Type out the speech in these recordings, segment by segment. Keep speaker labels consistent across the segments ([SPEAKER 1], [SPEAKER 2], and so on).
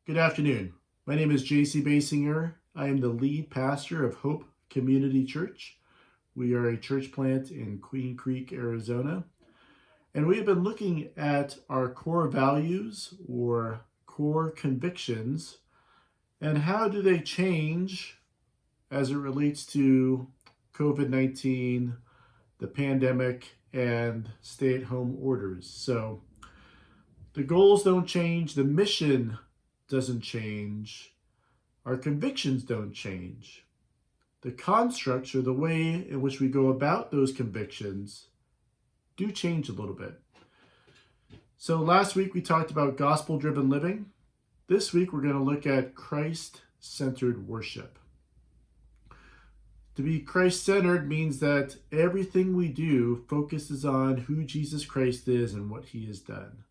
[SPEAKER 1] Good afternoon. My name is J.C. Basinger. I am the lead pastor of Hope Community Church. We are a church plant in Queen Creek, Arizona. And we have been looking at our core values or core convictions and how do they change as it relates to COVID-19, the pandemic, and stay-at-home orders. So the goals don't change, the mission doesn't change, our convictions don't change. The constructs or the way in which we go about those convictions do change a little bit. So last week we talked about gospel-driven living. This week we're going to look at Christ-centered worship. To be Christ-centered means that everything we do focuses on who Jesus Christ is and what he has done.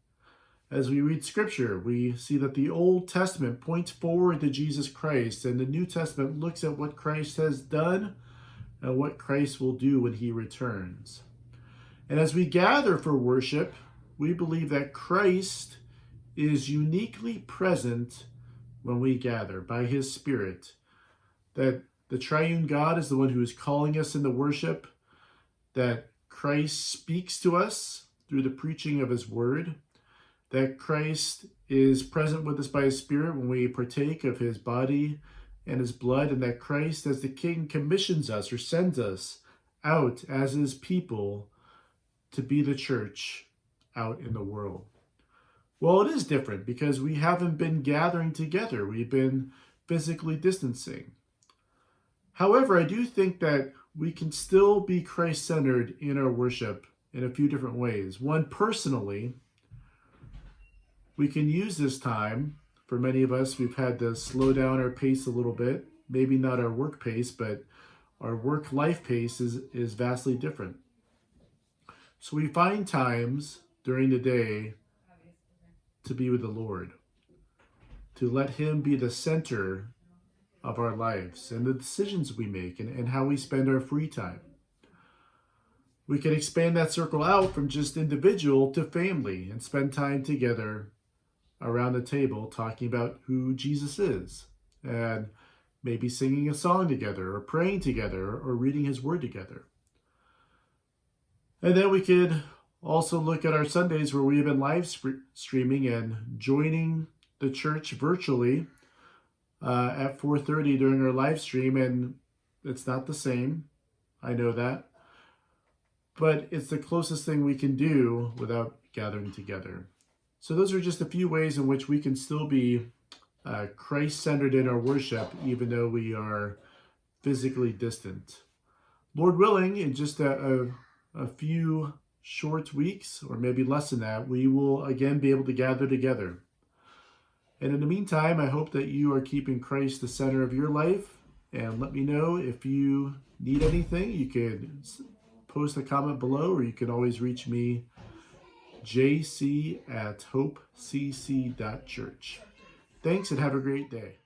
[SPEAKER 1] As we read Scripture, we see that the Old Testament points forward to Jesus Christ, and the New Testament looks at what Christ has done and what Christ will do when he returns. And as we gather for worship, we believe that Christ is uniquely present when we gather by his Spirit, that the triune God is the one who is calling us into worship, that Christ speaks to us through the preaching of his word, that Christ is present with us by his Spirit when we partake of his body and his blood, and that Christ as the King commissions us or sends us out as his people to be the church out in the world. Well, it is different because we haven't been gathering together. We've been physically distancing. However, I do think that we can still be Christ-centered in our worship in a few different ways. One, personally, we can use this time. For many of us, we've had to slow down our pace a little bit. Maybe not our work pace, but our work-life pace is vastly different. So we find times during the day to be with the Lord, to let him be the center of our lives and the decisions we make and how we spend our free time. We can expand that circle out from just individual to family and spend time together around the table talking about who Jesus is and maybe singing a song together or praying together or reading his word together. And then we could also look at our Sundays where we have been live streaming and joining the church virtually at 4:30 during our live stream, and it's not the same. I know that. But it's the closest thing we can do without gathering together. So those are just a few ways in which we can still be Christ-centered in our worship, even though we are physically distant. Lord willing, in just a few short weeks, or maybe less than that, we will again be able to gather together. And in the meantime, I hope that you are keeping Christ the center of your life. And let me know if you need anything. You can post a comment below, or you can always reach me, jc@hopecc.church. Thanks and have a great day.